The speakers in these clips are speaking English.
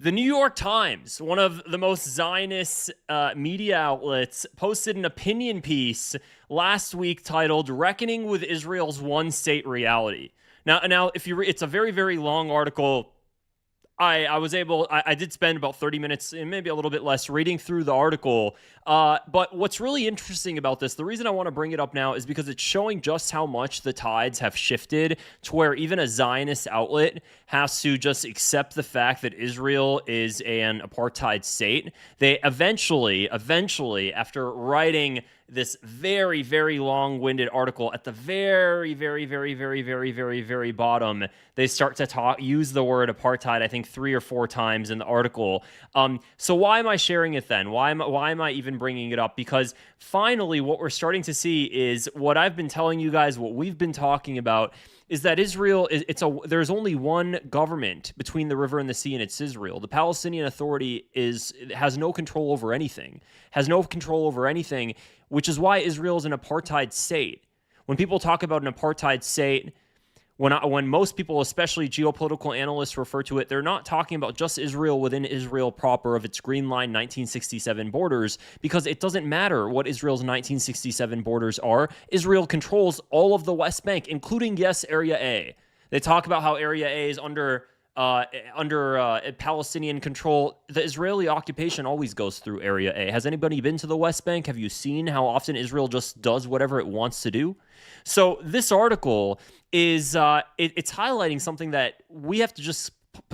The New York Times, one of the most Zionist media outlets, posted an opinion piece last week titled "Reckoning with Israel's One-State Reality." Now, if you it's a very, very long article. I did spend about 30 minutes and maybe a little bit less reading through the article. But what's really interesting about this, the reason I want to bring it up now is because it's showing just how much the tides have shifted to where even a Zionist outlet has to just accept the fact that Israel is an apartheid state. They eventually, after writing this very, very long-winded article at the very, very, very, very, very, very, very bottom, they start to use the word apartheid, I think 3 or 4 times in the article. So why am I sharing it then? Why am I even bringing it up? Because finally, what we're starting to see is what I've been telling you guys, what we've been talking about, is that Israel there's only one government between the river and the sea, and it's Israel. The Palestinian Authority has no control over anything, which is why Israel is an apartheid state. When people talk about an apartheid state, when most people, especially geopolitical analysts, refer to it, they're not talking about just Israel within Israel proper of its Green Line 1967 borders, because it doesn't matter what Israel's 1967 borders are. Israel controls all of the West Bank, including, yes, Area A. They talk about how Area A is under Palestinian control. The Israeli occupation always goes through Area A. Has anybody been to the West Bank? Have you seen how often Israel just does whatever it wants to do? So this article is it's highlighting something that we have to just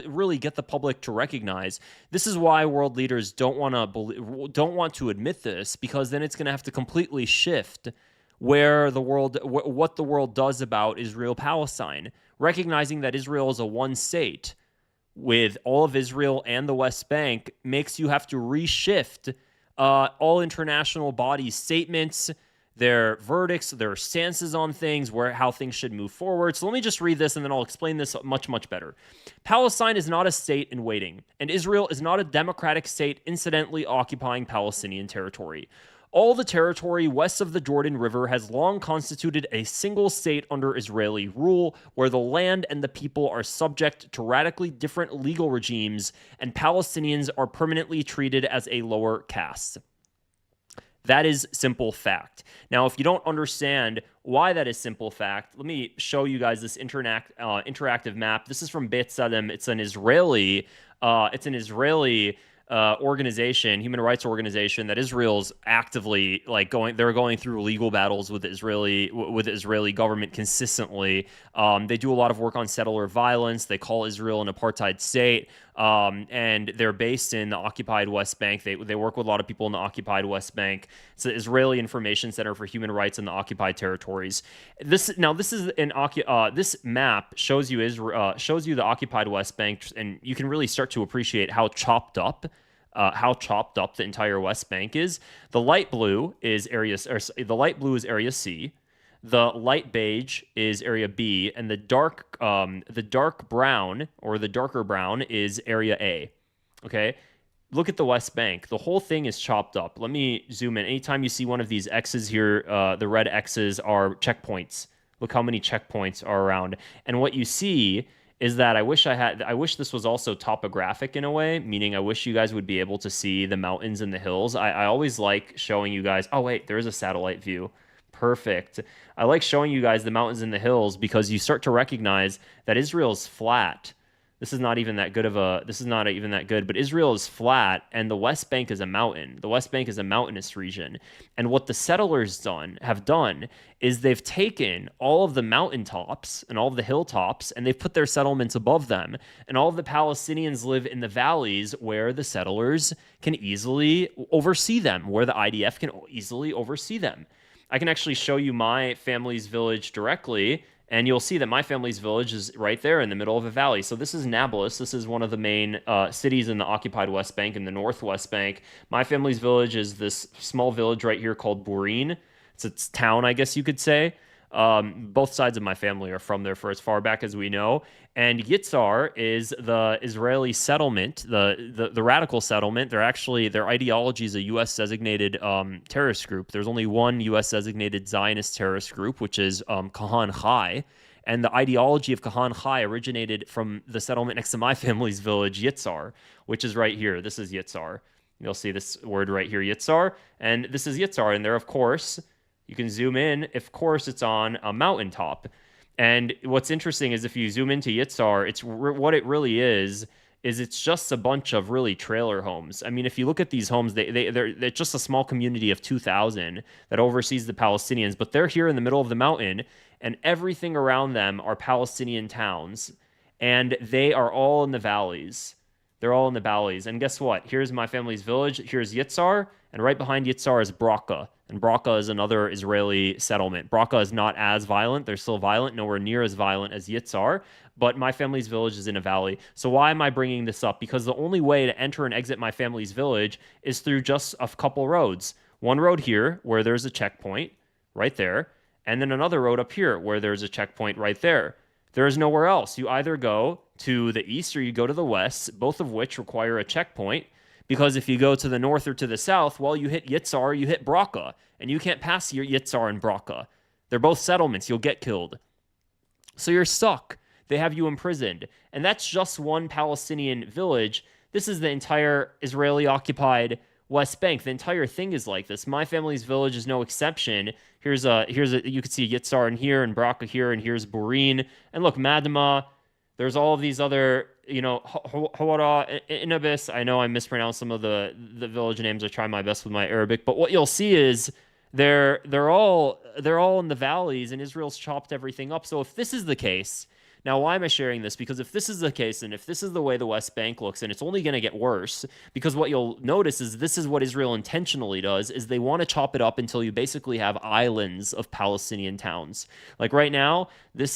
really get the public to recognize. This is why world leaders don't want to admit this, because then it's going to have to completely shift what the world does about Israel-Palestine, recognizing that Israel is a one state with all of Israel and the West Bank makes you have to reshift all international bodies' statements, their verdicts, their stances on things, how things should move forward. So let me just read this, and then I'll explain this much, much better. Palestine is not a state in waiting, and Israel is not a democratic state incidentally occupying Palestinian territory. All the territory west of the Jordan River has long constituted a single state under Israeli rule, where the land and the people are subject to radically different legal regimes, and Palestinians are permanently treated as a lower caste. That is simple fact. Now, if you don't understand why that is simple fact, let me show you guys this interactive map. This is from Beit Sadem. It's an Israeli organization, human rights organization, that Israel's actively they're going through legal battles with the Israeli government consistently. They do a lot of work on settler violence. They call Israel an apartheid state, and they're based in the occupied West Bank. They work with a lot of people in the occupied West Bank. It's the Israeli Information Center for Human Rights in the occupied territories. This map shows you the occupied West Bank, and you can really start to appreciate how chopped up the entire West Bank is. The light blue is Area C. The light beige is Area B, and the dark brown, or the darker brown, is Area A. Okay, look at the West Bank. The whole thing is chopped up. Let me zoom in. Anytime you see one of these X's here, the red X's are checkpoints. Look how many checkpoints are around, and what you see is that I wish this was also topographic in a way, meaning I wish you guys would be able to see the mountains and the hills. I always like showing you guys, oh wait, there is a satellite view. Perfect. I like showing you guys the mountains and the hills because you start to recognize that Israel's flat. This is not even that good, but Israel is flat, and the West Bank is a mountain. The West Bank is a mountainous region. And what the settlers have done is they've taken all of the mountaintops and all of the hilltops, and they've put their settlements above them. And all of the Palestinians live in the valleys where the settlers can easily oversee them, where the IDF can easily oversee them. I can actually show you my family's village directly, and you'll see that my family's village is right there in the middle of a valley. So this is Nablus. This is one of the main cities in the occupied West Bank, in the Northwest Bank. My family's village is this small village right here called Burin. It's a town, I guess you could say. Both sides of my family are from there for as far back as we know. And Yitzhar is the Israeli settlement, the radical settlement. Their ideology is a U.S. designated terrorist group. There's only one U.S. designated Zionist terrorist group, which is Kahan Chai. And the ideology of Kahan Chai originated from the settlement next to my family's village, Yitzhar, which is right here. This is Yitzhar. You'll see this word right here, Yitzhar. And this is Yitzhar. And there, of course, you can zoom in. Of course, it's on a mountaintop. And what's interesting is if you zoom into Yitzhar, what it really is it's just a bunch of really trailer homes. I mean, if you look at these homes, they're just a small community of 2,000 that oversees the Palestinians, but they're here in the middle of the mountain, and everything around them are Palestinian towns, and they are all in the valleys. They're all in the valleys. And guess what? Here's my family's village. Here's Yitzhar, and right behind Yitzhar is Braka. And Braka is another Israeli settlement. Braka is not as violent. They're still violent, nowhere near as violent as Yitzhar, but my family's village is in a valley. So why am I bringing this up? Because the only way to enter and exit my family's village is through just a couple roads. One road here, where there's a checkpoint right there, and then another road up here, where there's a checkpoint right there. There is nowhere else. You either go to the east or you go to the west, both of which require a checkpoint. Because if you go to the north or to the south, well, you hit Yitzhar, you hit Braka, and you can't pass your Yitzhar and Braka. They're both settlements. You'll get killed. So you're stuck. They have you imprisoned. And that's just one Palestinian village. This is the entire Israeli-occupied West Bank. The entire thing is like this. My family's village is no exception. Here's a you can see Yitzhar in here and Braka here, and here's Burin. And look, Madama. There's all of these other, Hawara, Inabis. I know I mispronounced some of the village names. I try my best with my Arabic, but what you'll see is they're all in the valleys, and Israel's chopped everything up. So if this is the case, now why am I sharing this? Because if this is the case, and if this is the way the West Bank looks, and it's only going to get worse, because what you'll notice is this is what Israel intentionally does, is they want to chop it up until you basically have islands of Palestinian towns. Like right now,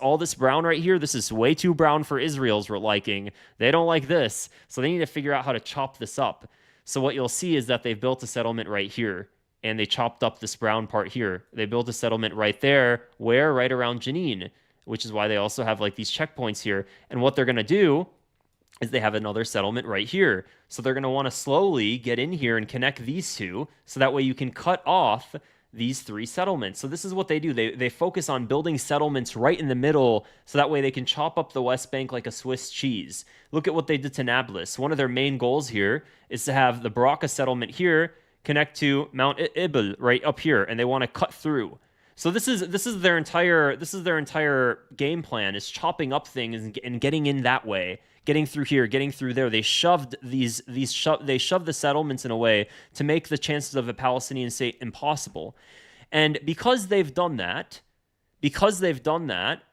all this brown right here, this is way too brown for Israel's liking. They don't like this, so they need to figure out how to chop this up. So what you'll see is that they've built a settlement right here, and they chopped up this brown part here. They built a settlement right there, where? Right around Jenin, which is why they also have like these checkpoints here. And what they're going to do is they have another settlement right here. So they're going to want to slowly get in here and connect these two, so that way you can cut off these three settlements. So this is what they do. They focus on building settlements right in the middle, so that way they can chop up the West Bank like a Swiss cheese. Look at what they did to Nablus. One of their main goals here is to have the Baraka settlement here connect to Mount Ibl right up here, and they want to cut through. So this is their entire game plan, is chopping up things and getting in that way, getting through here, getting through there. They shoved the settlements in a way to make the chances of a Palestinian state impossible. And because they've done that,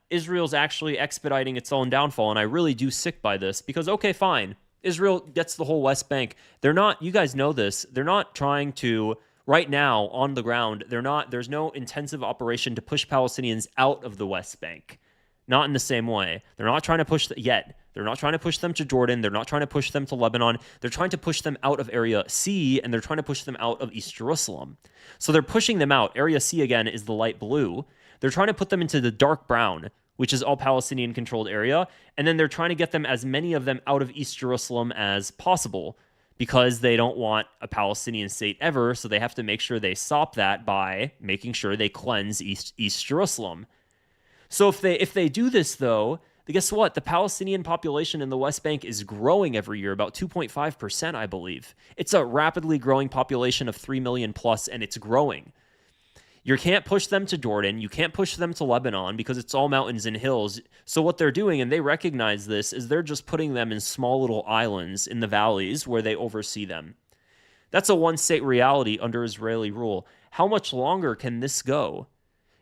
Israel's actually expediting its own downfall. And I really do sick by this, because okay, fine, Israel gets the whole West Bank. They're not, you guys know this, they're not trying to. Right now, on the ground, there's no intensive operation to push Palestinians out of the West Bank. Not in the same way. They're not trying to push yet. They're not trying to push them to Jordan. They're not trying to push them to Lebanon. They're trying to push them out of Area C, and they're trying to push them out of East Jerusalem. So they're pushing them out. Area C, again, is the light blue. They're trying to put them into the dark brown, which is all Palestinian-controlled area, and then they're trying to get them, as many of them, out of East Jerusalem as possible, because they don't want a Palestinian state ever, so they have to make sure they stop that by making sure they cleanse East Jerusalem. So if they do this, though, guess what? The Palestinian population in the West Bank is growing every year, about 2.5%, I believe. It's a rapidly growing population of 3 million plus, and it's growing. You can't push them to Jordan. You can't push them to Lebanon, because it's all mountains and hills. So what they're doing, and they recognize this, is they're just putting them in small little islands in the valleys where they oversee them. That's a one-state reality under Israeli rule. How much longer can this go?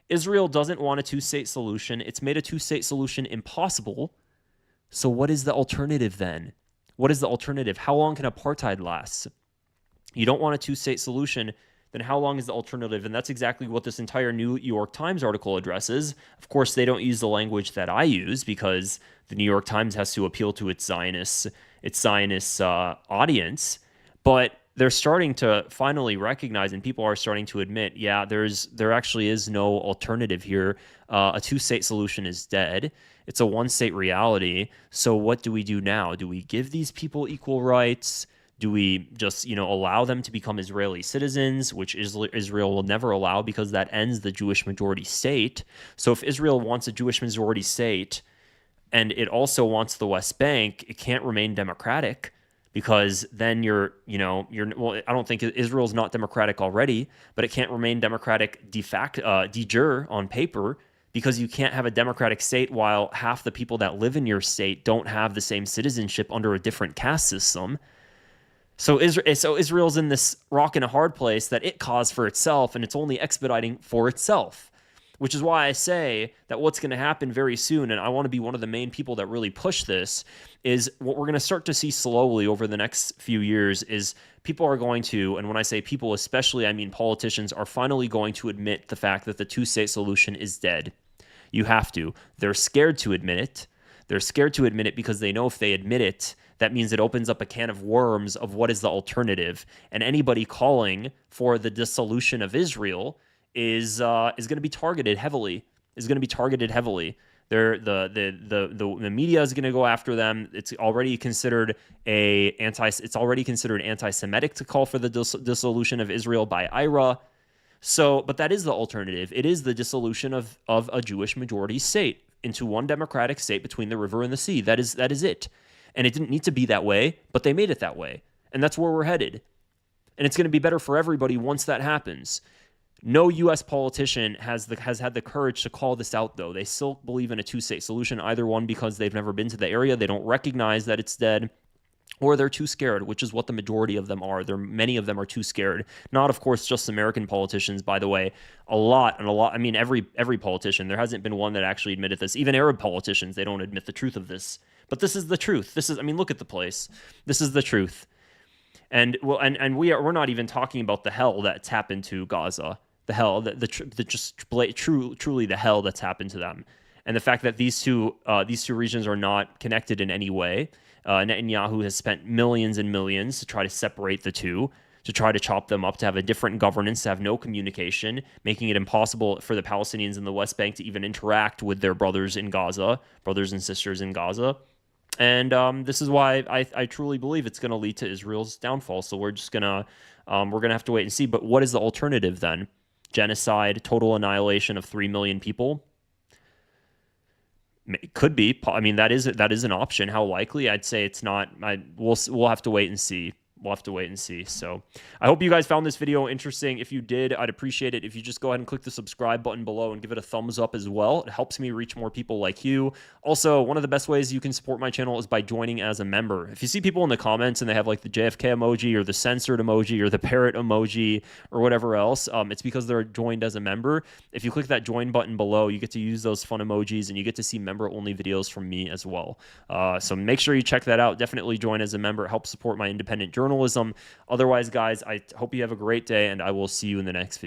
Israel doesn't want a two-state solution. It's made a two-state solution impossible. So what is the alternative then? What is the alternative? How long can apartheid last? You don't want a two-state solution, then how long is the alternative? And that's exactly what this entire New York Times article addresses. Of course, they don't use the language that I use, because the New York Times has to appeal to its Zionist audience. But they're starting to finally recognize, and people are starting to admit, yeah, there actually is no alternative here. A two-state solution is dead. It's a one-state reality. So what do we do now? Do we give these people equal rights? Do we just, allow them to become Israeli citizens, which Israel will never allow because that ends the Jewish majority state? So if Israel wants a Jewish majority state and it also wants the West Bank, it can't remain democratic because then well, I don't think Israel's not democratic already, but it can't remain democratic de facto, de jure on paper, because you can't have a democratic state while half the people that live in your state don't have the same citizenship under a different caste system. So Israel's in this rock and a hard place that it caused for itself, and it's only expediting for itself, which is why I say that what's going to happen very soon, and I want to be one of the main people that really push this, is what we're going to start to see slowly over the next few years is people are going to, and when I say people especially, I mean politicians, are finally going to admit the fact that the two-state solution is dead. You have to. They're scared to admit it. They're scared to admit it because they know if they admit it, that means it opens up a can of worms of what is the alternative. And anybody calling for the dissolution of Israel is going to be targeted heavily. The media is going to go after them. It's already considered anti-Semitic to call for the dissolution of Israel by IRA. So, but that is the alternative. It is the dissolution of a Jewish majority state into one democratic state between the river and the sea. That is it. And it didn't need to be that way, but they made it that way. And that's where we're headed. And it's going to be better for everybody once that happens. No U.S. politician has had the courage to call this out, though. They still believe in a two-state solution, either one because they've never been to the area, they don't recognize that it's dead, or they're too scared, which is what the majority of them are. Many of them are too scared. Not, of course, just American politicians, by the way. A lot. I mean, every politician. There hasn't been one that actually admitted this. Even Arab politicians, they don't admit the truth of this. But this is the truth. Look at the place. This is the truth. And we're not even talking about the hell that's happened to Gaza. The hell, truly the hell that's happened to them, and the fact that these two regions are not connected in any way. Netanyahu has spent millions and millions to try to separate the two, to try to chop them up, to have a different governance, to have no communication, making it impossible for the Palestinians in the West Bank to even interact with their brothers and sisters in Gaza. And this is why I truly believe it's going to lead to Israel's downfall. So we're gonna have to wait and see. But what is the alternative then? Genocide, total annihilation of 3 million people? It could be. I mean, that is an option. How likely? I'd say it's not. We'll have to wait and see. So I hope you guys found this video interesting. If you did, I'd appreciate it if you just go ahead and click the subscribe button below and give it a thumbs up as well. It helps me reach more people like you. Also, one of the best ways you can support my channel is by joining as a member. If you see people in the comments and they have like the JFK emoji or the censored emoji or the parrot emoji or whatever else, it's because they're joined as a member. If you click that join button below, you get to use those fun emojis and you get to see member-only videos from me as well. So make sure you check that out. Definitely join as a member. It helps support my independent journalism. Otherwise, guys, I hope you have a great day, and I will see you in the next video.